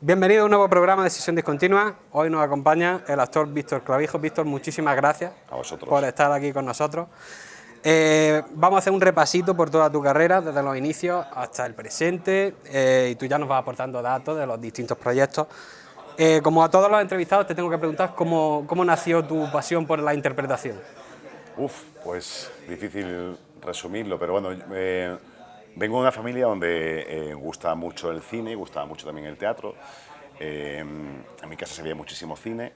Bienvenido a un nuevo programa de Sesión Discontinua. Hoy nos acompaña el actor Víctor Clavijo. Víctor, muchísimas gracias por estar aquí con nosotros. Vamos a hacer un repasito por toda tu carrera, desde los inicios hasta el presente, y tú ya nos vas aportando datos de los distintos proyectos. Como a todos los entrevistados, te tengo que preguntar cómo nació tu pasión por la interpretación. Pues difícil resumirlo, pero bueno, vengo de una familia donde gusta mucho el cine, gustaba mucho también el teatro. En mi casa se veía muchísimo cine.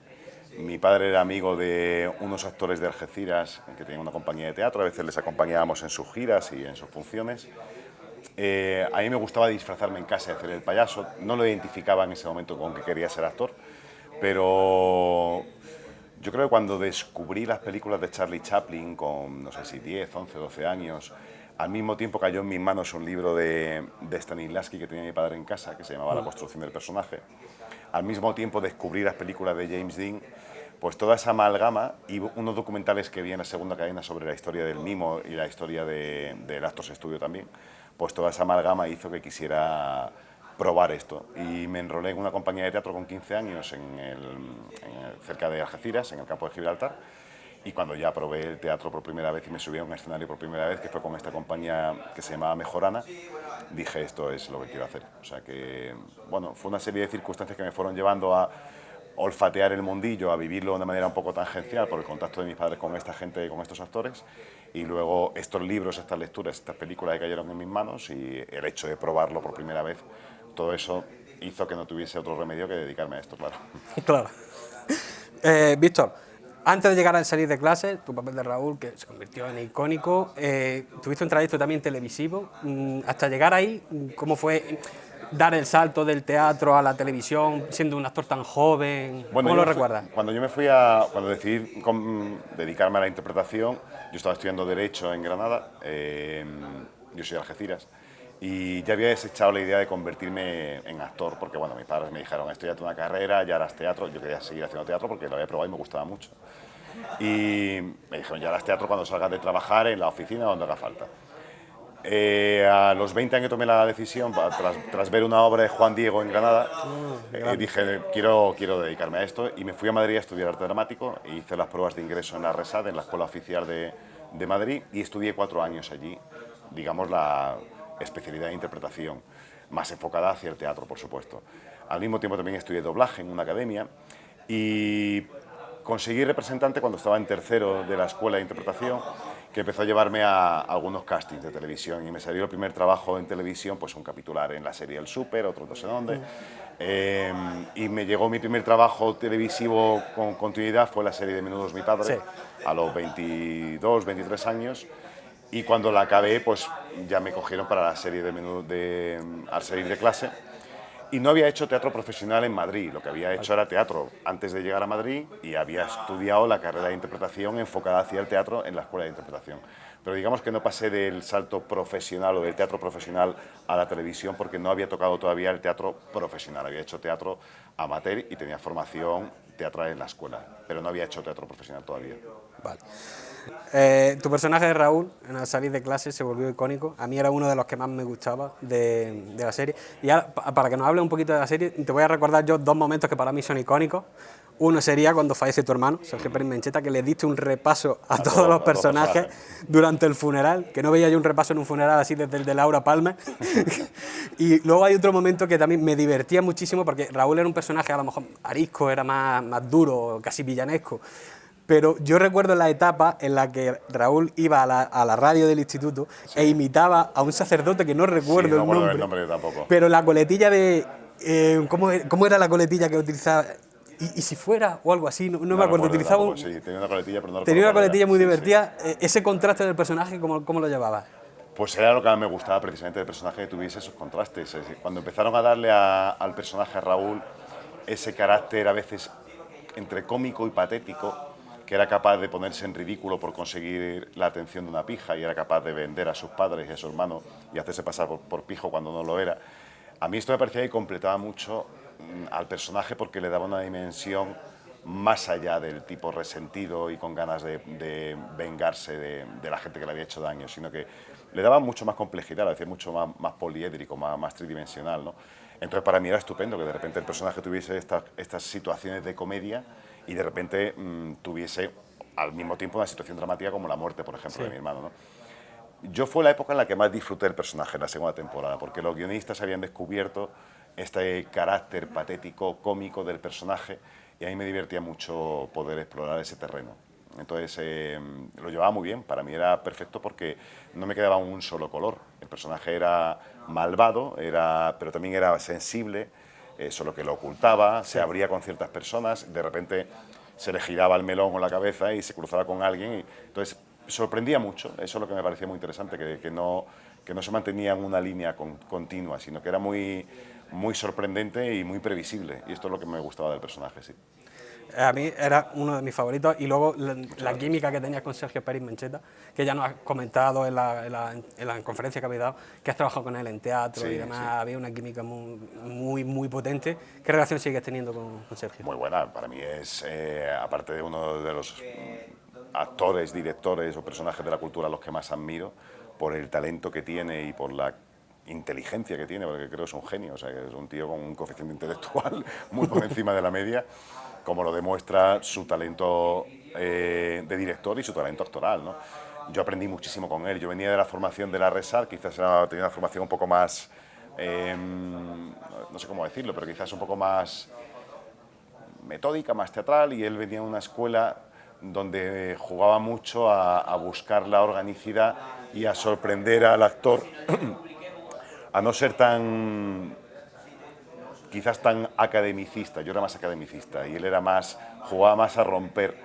Mi padre era amigo de unos actores de Algeciras que tenían una compañía de teatro, a veces les acompañábamos en sus giras y en sus funciones. A mí me gustaba disfrazarme en casa y hacer el payaso. No lo identificaba en ese momento con que quería ser actor, pero yo creo que cuando descubrí las películas de Charlie Chaplin con, no sé si 10, 11, 12 años, al mismo tiempo cayó en mis manos un libro de Stanislavski que tenía mi padre en casa, que se llamaba La construcción del personaje. Al mismo tiempo descubrí las películas de James Dean, pues toda esa amalgama y unos documentales que vi en la segunda cadena sobre la historia del mimo y la historia del Actors Studio también, pues toda esa amalgama hizo que quisiera probar esto. Y me enrolé en una compañía de teatro con 15 años cerca de Algeciras, en el campo de Gibraltar. Y cuando ya probé el teatro por primera vez y me subí a un escenario por primera vez, que fue con esta compañía que se llamaba Mejorana, dije, esto es lo que quiero hacer. O sea que, bueno, fue una serie de circunstancias que me fueron llevando a olfatear el mundillo, a vivirlo de una manera un poco tangencial por el contacto de mis padres con esta gente, con estos actores, y luego estos libros, estas lecturas, estas películas que cayeron en mis manos y el hecho de probarlo por primera vez, todo eso hizo que no tuviese otro remedio que dedicarme a esto, claro. Claro. Víctor, antes de llegar al salir de clase, tu papel de Raúl, que se convirtió en icónico, tuviste un trayecto también televisivo. Hasta llegar ahí, ¿cómo fue dar el salto del teatro a la televisión, siendo un actor tan joven? Bueno, ¿Cómo lo recuerdas? Cuando decidí dedicarme a la interpretación, yo estaba estudiando Derecho en Granada, yo soy de Algeciras, y ya había desechado la idea de convertirme en actor, porque bueno, mis padres me dijeron, estudiate una carrera, ya harás teatro. Yo quería seguir haciendo teatro porque lo había probado y me gustaba mucho. Y me dijeron, ya harás teatro cuando salgas de trabajar en la oficina donde haga falta. A los 20 años tomé la decisión, tras ver una obra de Juan Diego en Granada, dije, quiero dedicarme a esto, y me fui a Madrid a estudiar arte dramático e hice las pruebas de ingreso en la RESAD, en la Escuela Oficial de Madrid, y estudié 4 años allí, digamos la especialidad de interpretación, más enfocada hacia el teatro, por supuesto. Al mismo tiempo también estudié doblaje en una academia y conseguí representante cuando estaba en tercero de la Escuela de Interpretación, que empezó a llevarme a algunos castings de televisión y me salió el primer trabajo en televisión, pues un capitular en la serie El Súper, otro no sé dónde. Y me llegó mi primer trabajo televisivo con continuidad, fue la serie de Menudos mi padre, sí, a los 22, 23 años. Y cuando la acabé, pues ya me cogieron para la serie al salir de clase. Y no había hecho teatro profesional en Madrid, lo que había hecho era teatro antes de llegar a Madrid y había estudiado la carrera de interpretación enfocada hacia el teatro en la Escuela de Interpretación. Pero digamos que no pasé del salto profesional o del teatro profesional a la televisión porque no había tocado todavía el teatro profesional. Había hecho teatro amateur y tenía formación teatral en la escuela, pero no había hecho teatro profesional todavía. Vale. Tu personaje de Raúl, en el salir de clase, se volvió icónico. A mí era uno de los que más me gustaba de la serie. Y ahora, para que nos hable un poquito de la serie, te voy a recordar yo 2 momentos que para mí son icónicos. Uno sería cuando fallece tu hermano, Sergio Pérez Mencheta, que le diste un repaso a todos los personajes durante el funeral, que no veía yo un repaso en un funeral así desde el de Laura Palmer. Y luego hay otro momento que también me divertía muchísimo, porque Raúl era un personaje, a lo mejor arisco, era más duro, casi villanesco. Pero yo recuerdo la etapa en la que Raúl iba a la radio del instituto, sí, e imitaba a un sacerdote que no recuerdo, sí, no el nombre tampoco. Pero la coletilla de... ¿cómo era la coletilla que utilizaba? ¿Y si fuera? O algo así, no me acuerdo. Utilizaba sí, tenía una coletilla, pero no tenía una coletilla muy divertida. Sí. Ese contraste del personaje, ¿cómo lo llevabas? Pues era lo que a mí me gustaba precisamente del personaje, que tuviese esos contrastes. Cuando empezaron a darle al personaje Raúl ese carácter a veces entre cómico y patético, que era capaz de ponerse en ridículo por conseguir la atención de una pija y era capaz de vender a sus padres y a su hermano y hacerse pasar por pijo cuando no lo era. A mí esto me parecía que completaba mucho al personaje porque le daba una dimensión más allá del tipo resentido y con ganas de vengarse de la gente que le había hecho daño, sino que le daba mucho más complejidad, lo hacía mucho más poliédrico, más tridimensional, ¿no? Entonces para mí era estupendo que de repente el personaje tuviese estas situaciones de comedia y de repente tuviese al mismo tiempo una situación dramática como la muerte, por ejemplo, Sí. de mi hermano, ¿no? Yo fue la época en la que más disfruté del personaje en la segunda temporada, porque los guionistas habían descubierto este carácter patético, cómico del personaje, y a mí me divertía mucho poder explorar ese terreno. Entonces lo llevaba muy bien, para mí era perfecto porque no me quedaba un solo color. El personaje era malvado, pero también era sensible, solo que lo ocultaba, se abría con ciertas personas, de repente se le giraba el melón o la cabeza y se cruzaba con alguien. Entonces sorprendía mucho, eso es lo que me parecía muy interesante, que no se mantenía en una línea continua, sino que era muy sorprendente y muy previsible. Y esto es lo que me gustaba del personaje, sí. A mí era uno de mis favoritos y luego la gracias. química que tenías con Sergio Pérez Mencheta, que ya nos has comentado en la conferencia que habéis dado, que has trabajado con él en teatro y demás, había una química muy potente. ¿Qué relación sigues teniendo con Sergio? Muy buena, para mí es, aparte de uno de los actores, directores o personajes de la cultura a los que más admiro, por el talento que tiene y por la inteligencia que tiene, porque creo que es un genio, o sea, que es un tío con un coeficiente intelectual muy por encima de la media, como lo demuestra su talento de director y su talento actoral, ¿no? Yo aprendí muchísimo con él, yo venía de la formación de la RESAR, quizás tenía una formación un poco más, no sé cómo decirlo, pero quizás un poco más metódica, más teatral, y él venía de una escuela donde jugaba mucho a buscar la organicidad y a sorprender al actor, a no ser quizás tan academicista. Yo era más academicista y él era jugaba más a romper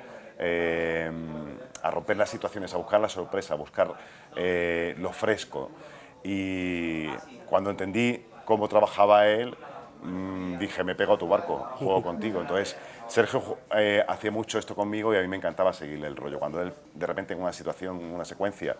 las situaciones, a buscar la sorpresa, a buscar lo fresco. Y cuando entendí cómo trabajaba él, dije, me pego a tu barco, juego contigo. Entonces, Sergio hacía mucho esto conmigo y a mí me encantaba seguirle el rollo. Cuando él, de repente, en una situación, en una secuencia,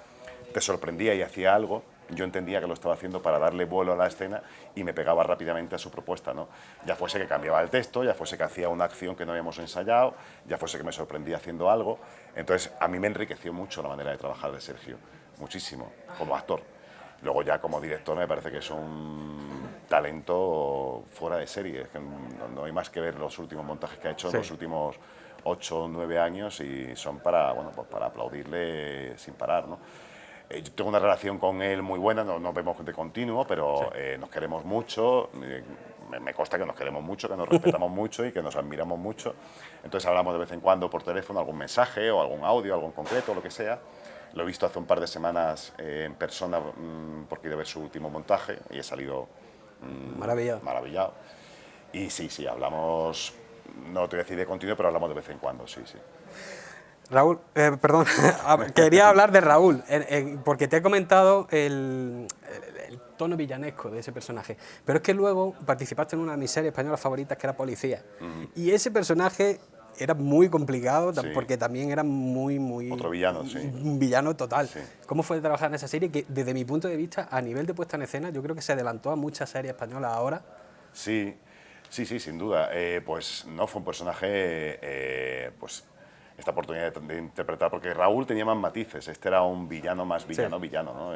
te sorprendía y hacía algo, yo entendía que lo estaba haciendo para darle vuelo a la escena y me pegaba rápidamente a su propuesta, ¿no? Ya fuese que cambiaba el texto, ya fuese que hacía una acción que no habíamos ensayado, ya fuese que me sorprendía haciendo algo. Entonces, a mí me enriqueció mucho la manera de trabajar de Sergio, muchísimo, como actor. Luego ya como director me parece que es un talento fuera de serie, es que no hay más que ver los últimos montajes que ha hecho en los últimos 8 o 9 años y son para, bueno, pues para aplaudirle sin parar, ¿no? Yo tengo una relación con él muy buena, no nos vemos de continuo, pero nos queremos mucho, me consta que nos queremos mucho, que nos respetamos mucho y que nos admiramos mucho. Entonces hablamos de vez en cuando por teléfono, algún mensaje o algún audio, algo en concreto, lo que sea. Lo he visto hace un par de semanas en persona porque he ido a ver su último montaje y he salido maravillado. Y sí, hablamos, no te voy a decir de continuo, pero hablamos de vez en cuando, sí. Raúl, perdón, quería hablar de Raúl, porque te he comentado el tono villanesco de ese personaje, pero es que luego participaste en una de mis series españolas favoritas que era Policía, y ese personaje era muy complicado porque también era muy... Otro villano, sí. Un villano total. Sí. ¿Cómo fue trabajar en esa serie? Que desde mi punto de vista, a nivel de puesta en escena, yo creo que se adelantó a muchas series españolas ahora. Sí, sin duda. Pues no, fue un personaje, pues esta oportunidad de interpretar, porque Raúl tenía más matices, este era un villano más villano, ¿no?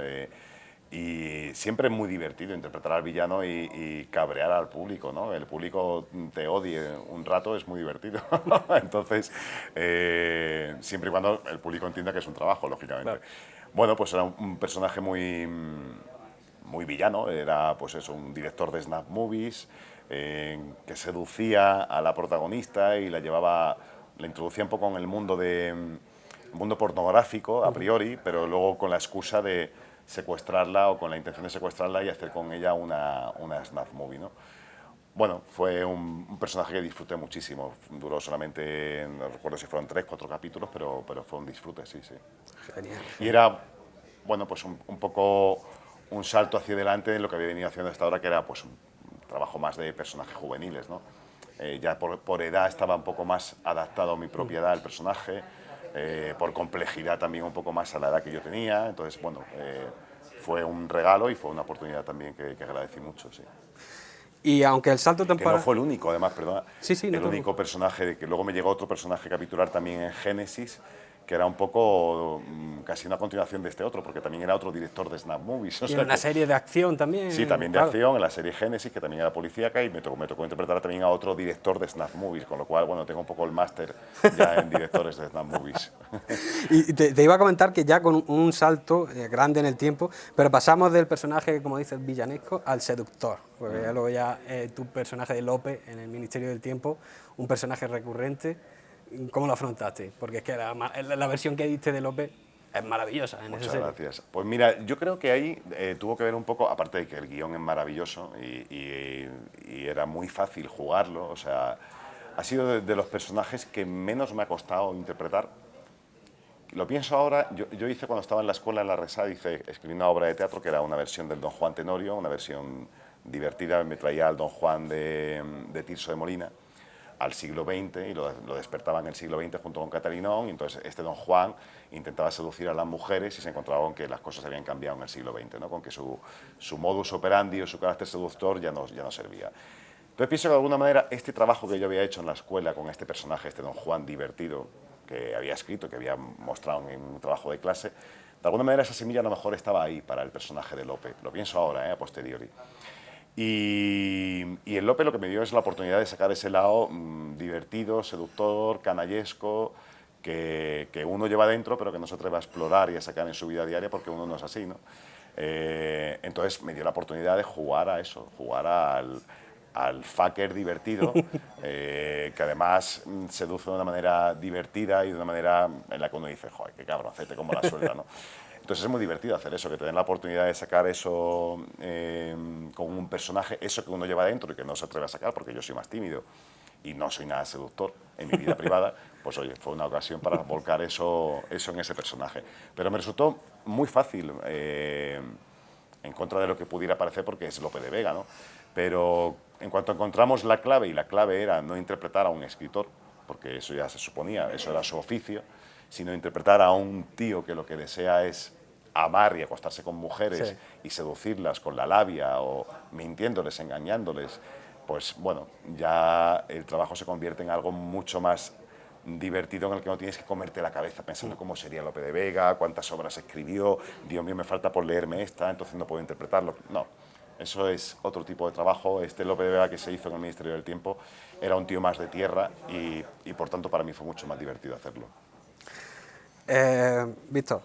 Y siempre es muy divertido interpretar al villano y cabrear al público, ¿no? El público te odie un rato, es muy divertido. Entonces, siempre y cuando el público entienda que es un trabajo, lógicamente. Claro. Bueno, pues era un personaje muy villano, era pues eso, un director de Snap Movies, que seducía a la protagonista y la introducía un poco en el mundo pornográfico a priori, pero luego con la excusa de secuestrarla o con la intención de secuestrarla y hacer con ella una snuff movie, ¿no? Bueno, fue un personaje que disfruté muchísimo. Duró solamente, no recuerdo si fueron 3 o 4 capítulos, pero fue un disfrute, sí. Genial. Y era, bueno, pues un poco un salto hacia adelante en lo que había venido haciendo hasta ahora, que era pues un trabajo más de personajes juveniles, ¿no? Ya por edad estaba un poco más adaptado a mi propia edad el personaje, por complejidad también un poco más a la edad que yo tenía, entonces bueno, fue un regalo y fue una oportunidad también que agradecí mucho, sí. Y aunque el salto temporal... Que no fue el único, además, perdona, sí, el único personaje, que luego me llegó otro personaje capitular también en Génesis, que era un poco casi una continuación de este otro, porque también era otro director de Snap Movies. O Y sea una que, serie de acción también. sí, también de claro. acción, en la serie Génesis, que también era policíaca, y me tocó interpretar también a otro director de Snap Movies, con lo cual, bueno, tengo un poco el máster ya en directores de Snap Movies. Y te iba a comentar que ya con un salto grande en el tiempo, pero pasamos del personaje, como dices, villanesco, al seductor. Porque luego ya tu personaje de Lope en el Ministerio del Tiempo, un personaje recurrente, ¿cómo lo afrontaste? Porque es que la versión que diste de Lope es maravillosa en esa Muchas serie. gracias. Pues mira, yo creo que ahí tuvo que ver un poco, aparte de que el guión es maravilloso y era muy fácil jugarlo, o sea, ha sido de los personajes que menos me ha costado interpretar. Lo pienso ahora, yo hice cuando estaba en la escuela en la Resá, escribí una obra de teatro que era una versión del Don Juan Tenorio, una versión divertida, me traía al Don Juan de Tirso de Molina al siglo XX y lo despertaba en el siglo XX junto con Catarinón, y entonces este Don Juan intentaba seducir a las mujeres y se encontraba con que las cosas habían cambiado en el siglo XX, ¿no? Con que su modus operandi o su carácter seductor ya no servía. Entonces pienso que de alguna manera este trabajo que yo había hecho en la escuela con este personaje, este Don Juan divertido, que había escrito, que había mostrado en un trabajo de clase, de alguna manera esa semilla a lo mejor estaba ahí para el personaje de Lope. Lo pienso ahora, a posteriori. Y el Lope lo que me dio es la oportunidad de sacar ese lado divertido, seductor, canallesco, que uno lleva dentro, pero que no se atreve a explorar y a sacar en su vida diaria porque uno no es así, ¿no? Entonces me dio la oportunidad de jugar a eso, jugar al fucker divertido, que además seduce de una manera divertida y de una manera en la que uno dice, joder, qué cabroncete, cómo la suelta, ¿no? Entonces es muy divertido hacer eso, que te den la oportunidad de sacar eso con un personaje, eso que uno lleva dentro y que no se atreve a sacar, porque yo soy más tímido y no soy nada seductor en mi vida privada, pues oye, fue una ocasión para volcar eso en ese personaje. Pero me resultó muy fácil, en contra de lo que pudiera parecer, porque es Lope de Vega, ¿no? Pero en cuanto encontramos la clave, y la clave era no interpretar a un escritor, porque eso ya se suponía, eso era su oficio, sino interpretar a un tío que lo que desea es amar y acostarse con mujeres Sí. y seducirlas con la labia o mintiéndoles, engañándoles, pues bueno, ya el trabajo se convierte en algo mucho más divertido en el que no tienes que comerte la cabeza pensando cómo sería Lope de Vega, cuántas obras escribió, Dios mío, me falta por leerme esta, entonces no puedo interpretarlo. No, eso es otro tipo de trabajo. Este Lope de Vega que se hizo en el Ministerio del Tiempo era un tío más de tierra y por tanto para mí fue mucho más divertido hacerlo. Víctor,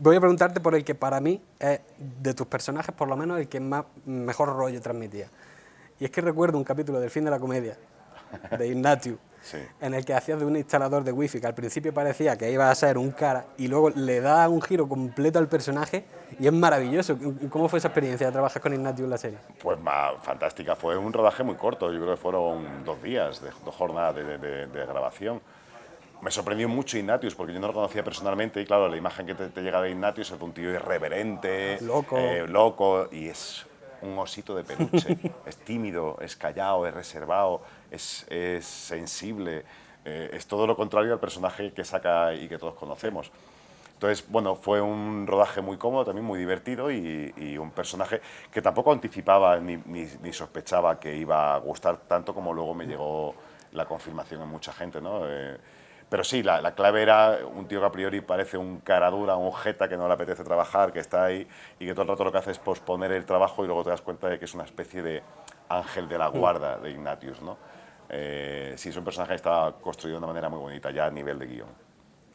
voy a preguntarte por el que para mí es, de tus personajes, por lo menos, el que mejor rollo transmitía. Y es que recuerdo un capítulo del Fin de la Comedia, de Ignatius, Sí. en el que hacías de un instalador de wifi que al principio parecía que iba a ser un cara y luego le da un giro completo al personaje y es maravilloso. ¿Cómo fue esa experiencia de trabajar con Ignatius en la serie? Pues fantástica, fue un rodaje muy corto, yo creo que fueron 2 días, 2 jornadas de grabación. Me sorprendió mucho Ignatius porque yo no lo conocía personalmente y claro, la imagen que te llega de Ignatius es de un tío irreverente, Loco. loco, y es un osito de peluche, es tímido, es callado, es reservado, es sensible, es todo lo contrario al personaje que saca y que todos conocemos. Entonces, bueno, fue un rodaje muy cómodo, también muy divertido y un personaje que tampoco anticipaba ni sospechaba que iba a gustar tanto como luego me llegó la confirmación en mucha gente, ¿no? Pero sí, la clave era un tío que a priori parece un cara dura, un jeta que no le apetece trabajar, que está ahí y que todo el rato lo que hace es posponer el trabajo y luego te das cuenta de que es una especie de ángel de la guarda de Ignatius, ¿no? Sí, es un personaje que estaba construido de una manera muy bonita, ya a nivel de guión.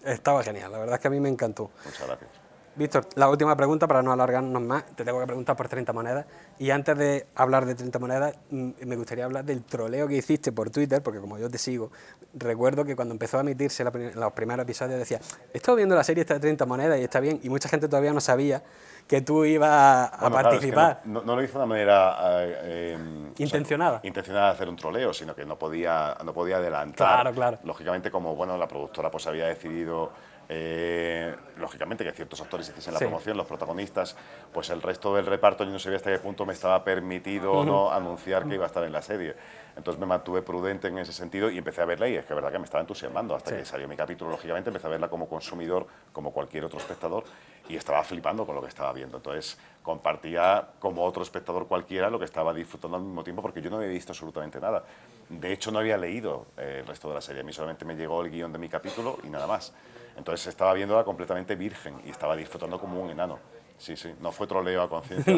Estaba genial, la verdad es que a mí me encantó. Muchas gracias. Víctor, la última pregunta para no alargarnos más, te tengo que preguntar por 30 monedas. Y antes de hablar de 30 monedas, me gustaría hablar del troleo que hiciste por Twitter, porque como yo te sigo, recuerdo que cuando empezó a emitirse los primeros episodios decía, he estado viendo la serie esta de 30 monedas y está bien, y mucha gente todavía no sabía que tú ibas a Bueno, participar. claro, es que no lo hizo de una manera Intencionada. O sea, intencionada de hacer un troleo, sino que no podía adelantar. Claro, claro. Lógicamente, como bueno, la productora pues había decidido, lógicamente, que ciertos actores hiciesen la Sí. promoción, los protagonistas, pues el resto del reparto yo no sabía hasta qué punto me estaba permitido o no anunciar que iba a estar en la serie. Entonces me mantuve prudente en ese sentido y empecé a verla y es que es verdad que me estaba entusiasmando hasta Sí. que salió mi capítulo. Lógicamente empecé a verla como consumidor, como cualquier otro espectador y estaba flipando con lo que estaba viendo. Entonces compartía como otro espectador cualquiera lo que estaba disfrutando al mismo tiempo, porque yo no había visto absolutamente nada. De hecho, no había leído el resto de la serie. A mí solamente me llegó el guión de mi capítulo y nada más. Entonces estaba viéndola completamente virgen y estaba disfrutando como un enano. Sí, sí, no fue troleo a conciencia,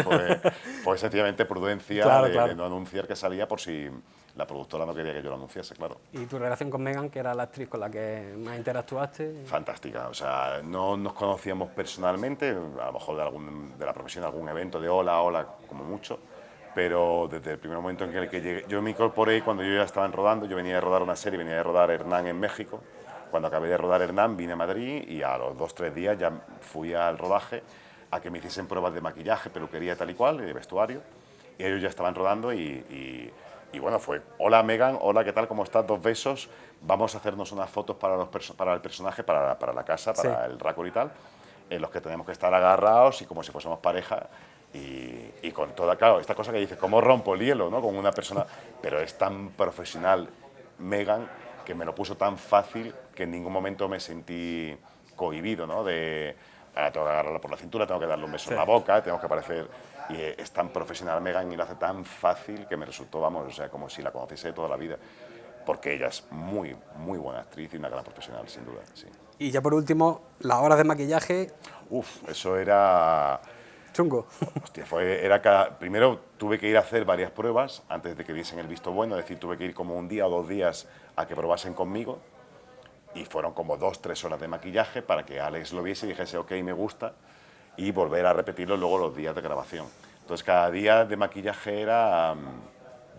fue sencillamente prudencia Claro, de, claro. de no anunciar que salía por si la productora no quería que yo lo anunciase, claro. ¿Y tu relación con Megan, que era la actriz con la que más interactuaste? Fantástica, o sea, no nos conocíamos personalmente, a lo mejor de la profesión, de algún evento de hola, hola, como mucho, pero desde el primer momento en el que llegué, yo me incorporé cuando yo ya estaba rodando, yo venía de rodar una serie, venía de rodar Hernán en México. Cuando acabé de rodar Hernán vine a Madrid y a los 2 o 3 días ya fui al rodaje a que me hiciesen pruebas de maquillaje, peluquería tal y cual, y de vestuario, y ellos ya estaban rodando y bueno, fue, hola Megan, hola, ¿qué tal? ¿Cómo estás? 2 besos, vamos a hacernos unas fotos para el personaje, para la casa, Sí. para el récord y tal, en los que tenemos que estar agarrados y como si fuésemos pareja y con toda, claro, esta cosa que dice, ¿cómo rompo el hielo, no? Con una persona, pero es tan profesional Megan que me lo puso tan fácil que en ningún momento me sentí cohibido, ¿no? De, ahora tengo que agarrarla por la cintura, tengo que darle un beso en la boca, tengo que parecer... Y es tan profesional Megan y lo hace tan fácil que me resultó, vamos, o sea, como si la conociese de toda la vida. Porque ella es muy, muy buena actriz y una gran profesional, sin duda, sí. Y ya por último, las horas de maquillaje, Uf, eso era... chungo. Hostia, primero tuve que ir a hacer varias pruebas antes de que diesen el visto bueno, es decir, tuve que ir como 1 día o 2 días a que probasen conmigo y fueron como 2 o 3 horas de maquillaje para que Alex lo viese y dijese, ok, me gusta, y volver a repetirlo luego los días de grabación. Entonces cada día de maquillaje era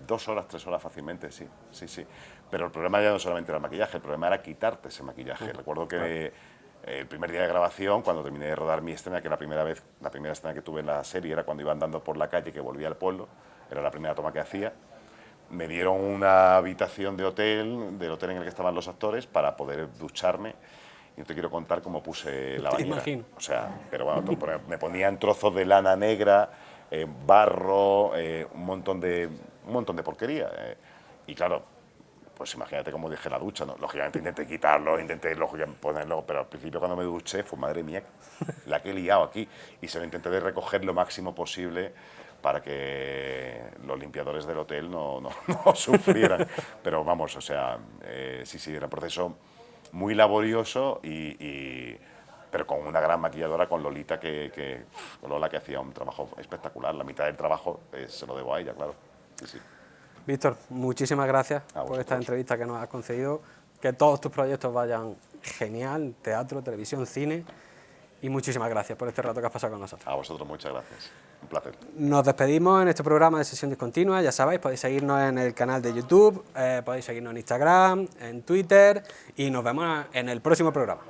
2 horas, 3 horas fácilmente, sí, sí, sí. Pero el problema ya no solamente era el maquillaje, el problema era quitarte ese maquillaje. Recuerdo que el primer día de grabación, cuando terminé de rodar mi escena, que la primera escena que tuve en la serie era cuando iba andando por la calle que volvía al pueblo, era la primera toma que hacía, me dieron una habitación de hotel, del hotel en el que estaban los actores, para poder ducharme. Y no te quiero contar cómo puse la Te bañera. imagino. O sea, pero bueno, me ponían trozos de lana negra, barro, un montón de porquería. Y claro, pues imagínate cómo dejé la ducha, ¿no? Lógicamente intenté quitarlo, intenté ponerlo, pero al principio cuando me duché fue, madre mía, la que he liado aquí. Y se lo intenté de recoger lo máximo posible para que los limpiadores del hotel no sufrieran. Pero vamos, o sea, sí, sí, era un proceso muy laborioso pero con una gran maquilladora, con Lolita, con Lola, que hacía un trabajo espectacular. La mitad del trabajo se lo debo a ella, claro. Sí, sí. Víctor, muchísimas gracias por esta entrevista que nos has concedido. Que todos tus proyectos vayan genial, teatro, televisión, cine. Y muchísimas gracias por este rato que has pasado con nosotros. A vosotros muchas gracias. Un placer. Nos despedimos en este programa de Sesión Discontinua. Ya sabéis, podéis seguirnos en el canal de YouTube, podéis seguirnos en Instagram, en Twitter y nos vemos en el próximo programa.